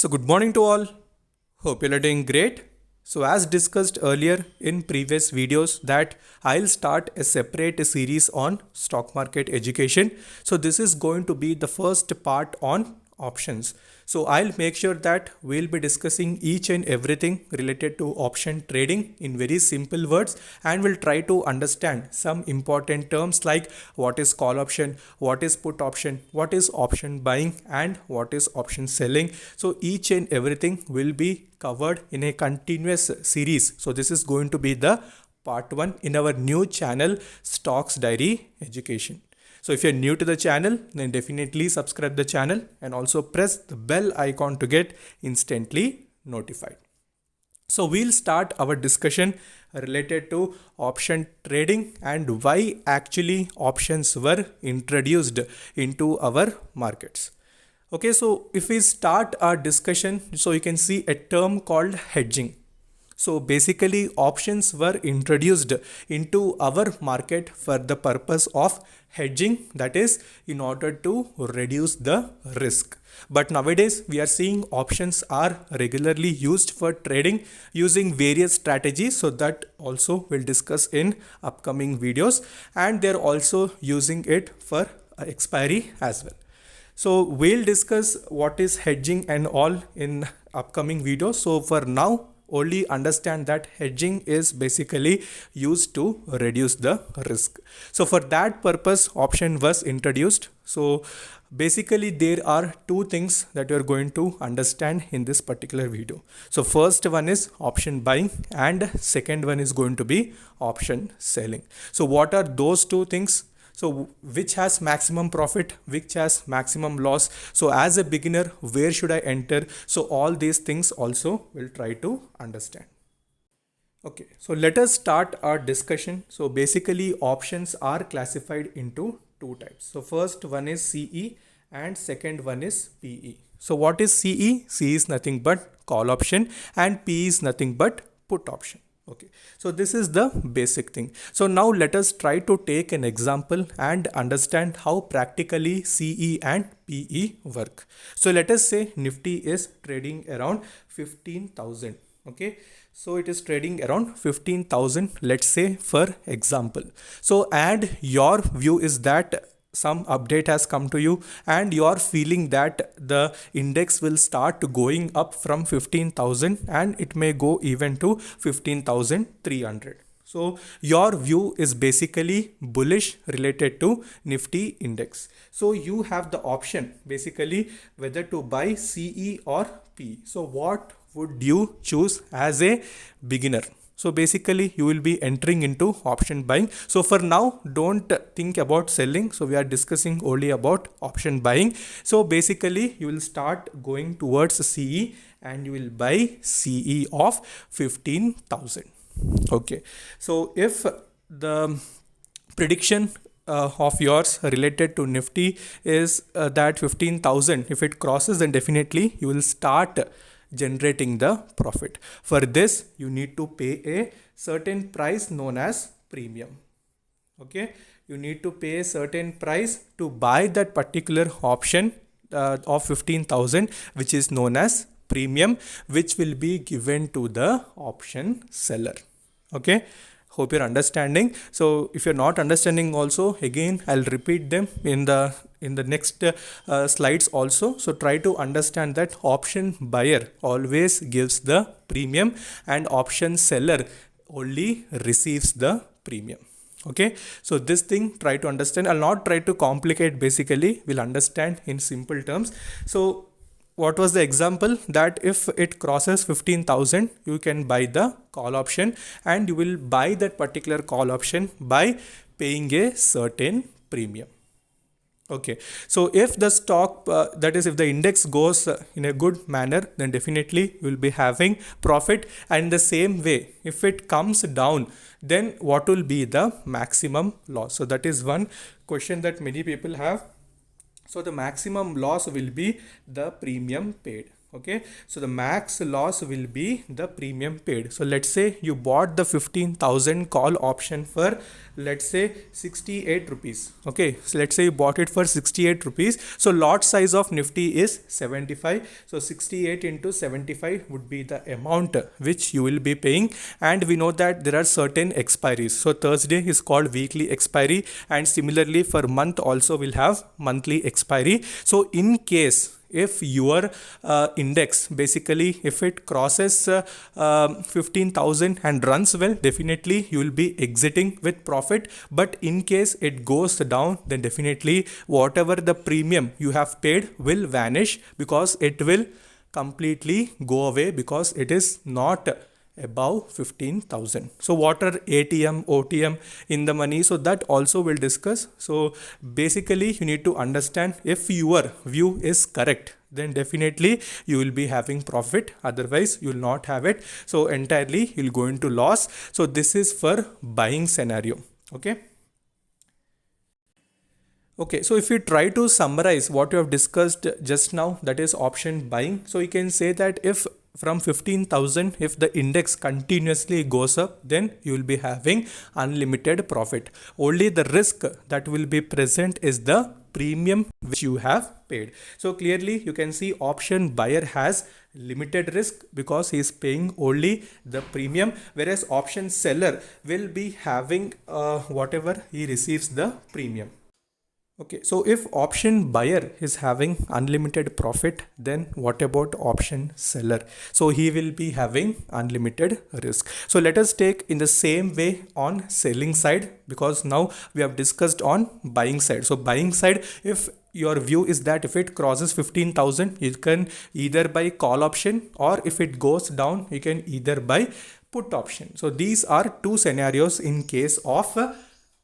So, good morning to all. Hope you are doing great. So, as discussed earlier in previous videos, that I'll start a separate series on stock market education. So, this is going to be the first part on options. So, I'll make sure that we'll be discussing each and everything related to option trading in very simple words, and we'll try to understand some important terms like what is call option, what is put option, what is option buying, and what is option selling. So each and everything will be covered in a continuous series. So this is going to be the part 1 in our new channel, Stocks Diary Education. So if you're new to the channel, then definitely subscribe the channel and also press the bell icon to get instantly notified. So we'll start our discussion related to option trading and why actually options were introduced into our markets. Okay, so if we start our discussion, so you can see a term called hedging. So basically options were introduced into our market for the purpose of hedging, that is in order to reduce the risk. But nowadays we are seeing options are regularly used for trading using various strategies, so that also we'll discuss in upcoming videos, and they're also using it for expiry as well. So we'll discuss what is hedging and all in upcoming videos. So for now, only understand that hedging is basically used to reduce the risk. So for that purpose, option was introduced. So basically there are two things that you're going to understand in this particular video. So first one is option buying and second one is going to be option selling. So what are those two things? So which has maximum profit, which has maximum loss? So as a beginner, where should I enter? So all these things also we'll try to understand. Okay, so let us start our discussion. So basically options are classified into two types. So first one is CE and second one is PE. So what is CE? CE is nothing but call option and PE is nothing but put option. Okay, so this is the basic thing. So now let us try to take an example and understand how practically CE and PE work. So let us say Nifty is trading around 15,000. Okay, so it is trading around 15,000, let's say for example. So and your view is that some update has come to you and you are feeling that the index will start going up from 15,000 and it may go even to 15,300. So your view is basically bullish related to Nifty index. So you have the option basically whether to buy CE or PE. So what would you choose as a beginner? So basically you will be entering into option buying. So for now, don't think about selling. So we are discussing only about option buying. So basically you will start going towards CE and you will buy CE of 15,000. Okay. So if the prediction of yours related to Nifty is that 15,000, if it crosses, then definitely you will start generating the profit. For this you need to pay a certain price known as premium. Okay, you need to pay a certain price to buy that particular option of 15,000, which is known as premium, which will be given to the option seller. Okay, hope you're understanding. So if you're not understanding also, again I'll repeat them in the next slides also. So try to understand that option buyer always gives the premium and option seller only receives the premium. Okay, so this thing try to understand. I'll not try to complicate, basically we'll understand in simple terms. So what was the example? That if it crosses 15,000, you can buy the call option and you will buy that particular call option by paying a certain premium. Okay, so if the stock, that is if the index goes in a good manner, then definitely you will be having profit. And the same way, if it comes down, then what will be the maximum loss? So that is one question that many people have. So the maximum loss will be the premium paid. Okay, so the max loss will be the premium paid. So let's say you bought the 15,000 call option for, let's say, 68 rupees. Okay, so let's say you bought it for 68 rupees. So lot size of Nifty is 75. So 68 into 75 would be the amount which you will be paying. And we know that there are certain expiries. So Thursday is called weekly expiry, and similarly for month also will have monthly expiry. So in case if your index, basically if it crosses 15,000 and runs well, definitely you will be exiting with profit. But in case it goes down, then definitely whatever the premium you have paid will vanish, because it will completely go away, because it is not above 15,000. So what are ATM, OTM in the money? So that also we'll discuss. So basically you need to understand, if your view is correct, then definitely you will be having profit, otherwise you will not have it. So entirely you'll go into loss. So this is for buying scenario. Okay, so if you try to summarize what you have discussed just now, that is option buying. So you can say that if from 15,000, if the index continuously goes up, then you will be having unlimited profit. Only the risk that will be present is the premium which you have paid. So clearly you can see option buyer has limited risk because he is paying only the premium, whereas option seller will be having whatever he receives the premium. Okay, so if option buyer is having unlimited profit, then what about option seller? So he will be having unlimited risk. So let us take in the same way on selling side, because now we have discussed on buying side. So buying side, if your view is that if it crosses 15,000, you can either buy call option, or if it goes down, you can either buy put option. So these are two scenarios in case of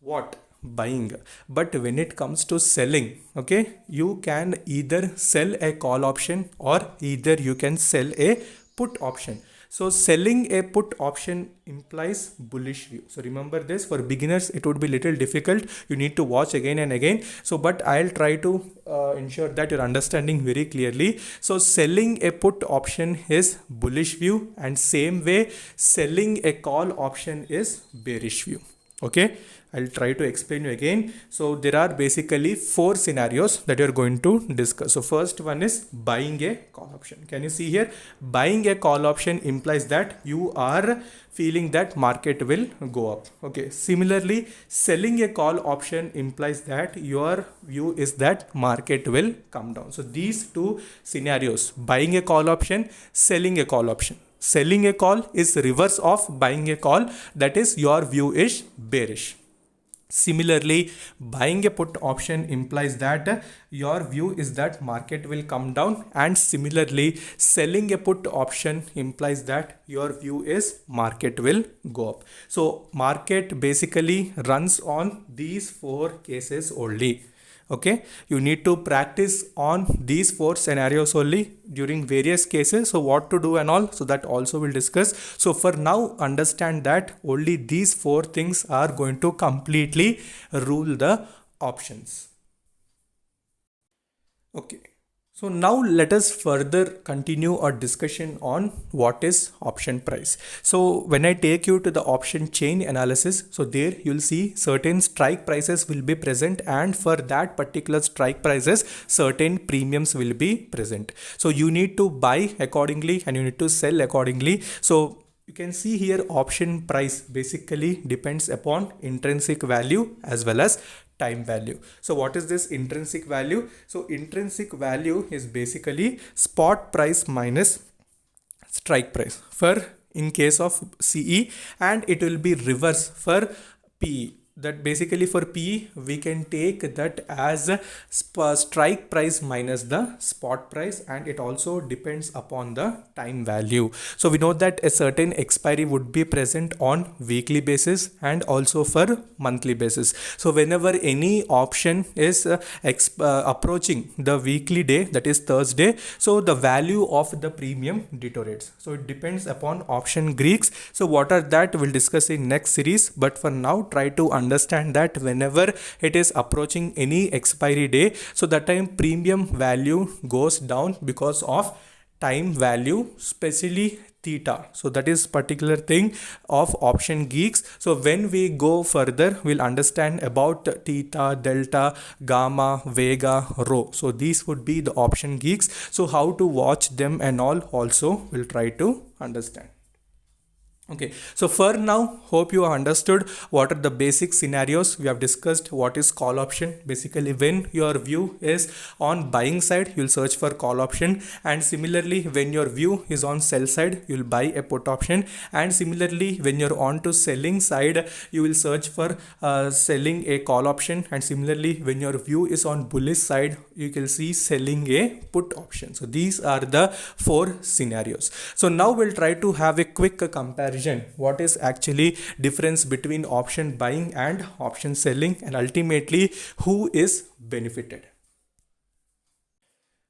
what? Buying. But when it comes to selling, okay, you can either sell a call option or either you can sell a put option. So selling a put option implies bullish view. So remember this, for beginners it would be little difficult. You need to watch again and again. So but I'll try to ensure that you're understanding very clearly. So selling a put option is bullish view, and same way selling a call option is bearish view. Okay, I'll try to explain you again. So there are basically four scenarios that you're going to discuss. So first one is buying a call option. Can you see here? Buying a call option implies that you are feeling that market will go up. Okay. Similarly, selling a call option implies that your view is that market will come down. So these two scenarios, buying a call option, selling a call option. Selling a call is reverse of buying a call, that is your view is bearish. Similarly, buying a put option implies that your view is that market will come down, and similarly selling a put option implies that your view is market will go up. So market basically runs on these four cases only. Okay, you need to practice on these four scenarios only during various cases. So what to do and all, so that also we'll discuss. So for now, understand that only these four things are going to completely rule the options. Okay. So now let us further continue our discussion on what is option price. So when I take you to the option chain analysis, so there you'll see certain strike prices will be present, and for that particular strike prices, certain premiums will be present. So you need to buy accordingly and you need to sell accordingly. So you can see here option price basically depends upon intrinsic value as well as time value. So what is this intrinsic value? So intrinsic value is basically spot price minus strike price for in case of CE, and it will be reverse for PE. That basically for PE we can take that as a strike price minus the spot price, and it also depends upon the time value. So we know that a certain expiry would be present on weekly basis and also for monthly basis. So whenever any option is approaching the weekly day, that is Thursday, so the value of the premium deteriorates. So it depends upon option Greeks. So what are that we'll discuss in next series, but for now try to understand that whenever it is approaching any expiry day, so that time premium value goes down because of time value, especially theta. So that is particular thing of option geeks. So when we go further, we'll understand about theta, delta, gamma, vega, rho. So these would be the option geeks. So how to watch them and all also we'll try to understand. Okay, so for now, hope you have understood what are the basic scenarios. We have discussed what is call option. Basically, when your view is on buying side, you'll search for call option, and similarly, when your view is on sell side, you'll buy a put option, and similarly, when you're on to selling side, you will search for selling a call option, and similarly, when your view is on bullish side, you can see selling a put option. So these are the four scenarios. So now we'll try to have a quick comparison. What is actually difference between option buying and option selling, and ultimately who is benefited.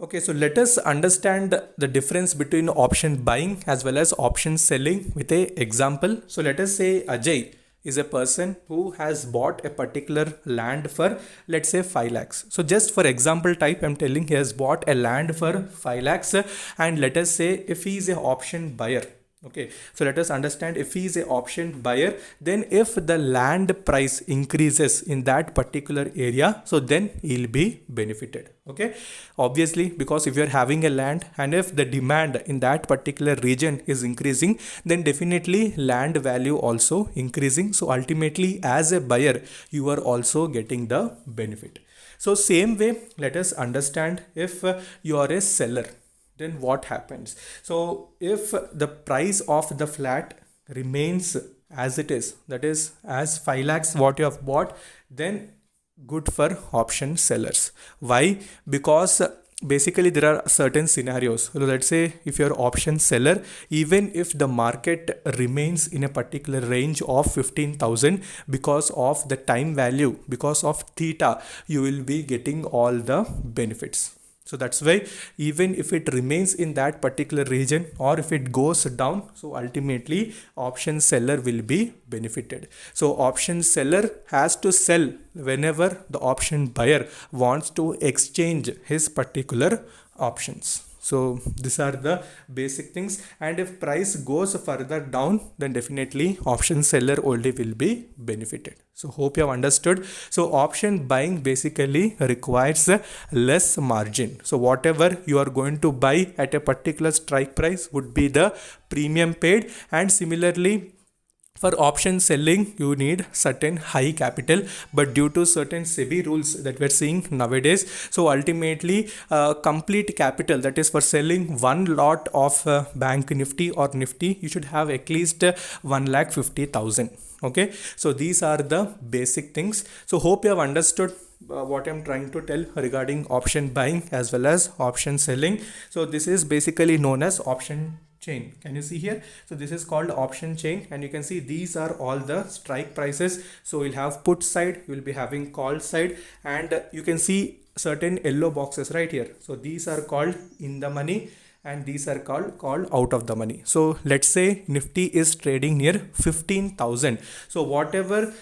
Okay, so let us understand the difference between option buying as well as option selling with a example. So let us say Ajay is a person who has bought a particular land for, let's say, 5 lakhs. So just for example type, I'm telling he has bought a land for 5 lakhs, and let us say if he is a option buyer. Okay, so let us understand, if he is a option buyer, then if the land price increases in that particular area, so then he'll be benefited. Okay, obviously, because if you're having a land and if the demand in that particular region is increasing, then definitely land value also increasing. So ultimately, as a buyer, you are also getting the benefit. So same way, let us understand if you are a seller, then what happens. So if the price of the flat remains as it is, that is as 5 lakhs what you have bought, then good for option sellers. Why? Because basically there are certain scenarios. So let's say if you're option seller, even if the market remains in a particular range of 15,000, because of the time value, because of theta, you will be getting all the benefits. So that's why even if it remains in that particular region or if it goes down, so ultimately option seller will be benefited. So option seller has to sell whenever the option buyer wants to exchange his particular options. So these are the basic things, and if price goes further down, then definitely option seller only will be benefited. So hope you have understood. So option buying basically requires less margin. So whatever you are going to buy at a particular strike price would be the premium paid, and similarly for option selling, you need certain high capital, but due to certain SEBI rules that we're seeing nowadays, so ultimately complete capital, that is for selling one lot of bank nifty or nifty, you should have at least 1,50,000. Okay, so these are the basic things. So hope you have understood what I'm trying to tell regarding option buying as well as option selling. So this is basically known as option chain. Can you see here? So this is called option chain, and you can see these are all the strike prices. So we'll have put side, we'll be having call side, and you can see certain yellow boxes right here. So these are called in the money, and these are called out of the money. So let's say Nifty is trading near 15,000. So whatever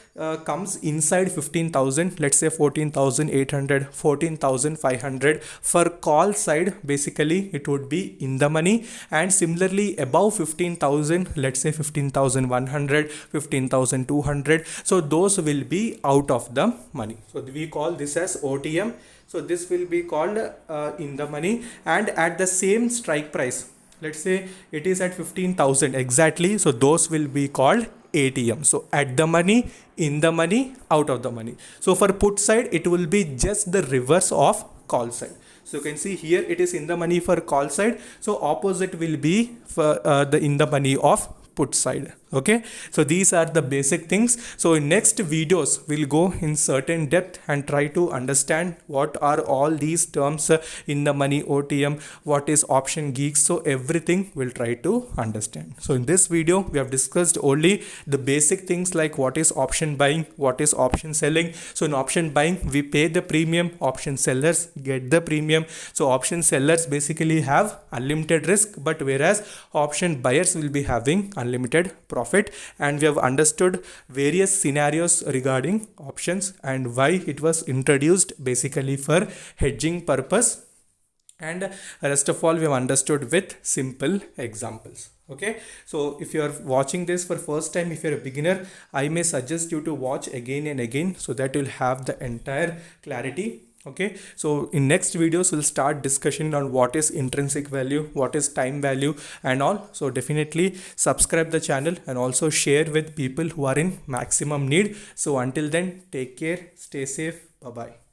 comes inside 15,000, let's say 14,800, 14,500, for call side basically it would be in the money, and similarly above 15,000, let's say 15,100, 15,200, so those will be out of the money. So we call this as OTM. So this will be called in the money, and at the same strike price, let's say it is at 15,000 exactly, so those will be called ATM. So at the money, in the money, out of the money. So for put side, it will be just the reverse of call side. So you can see here it is in the money for call side, so opposite will be for the in the money of put side. Okay, so these are the basic things. So in next videos we'll go in certain depth and try to understand what are all these terms in the money, OTM, what is option geeks, so everything we'll try to understand. So in this video we have discussed only the basic things like what is option buying, what is option selling. So in option buying we pay the premium, option sellers get the premium. So option sellers basically have unlimited risk, but whereas option buyers will be having unlimited profit. And we have understood various scenarios regarding options and why it was introduced basically for hedging purpose. and rest of all we have understood with simple examples. Okay, so if you are watching this for first time, if you're a beginner, I may suggest you to watch again and again so that you'll have the entire clarity. Okay, so in next videos we'll start discussion on what is intrinsic value, what is time value and all. So definitely subscribe the channel and also share with people who are in maximum need. So until then, take care, stay safe, bye bye.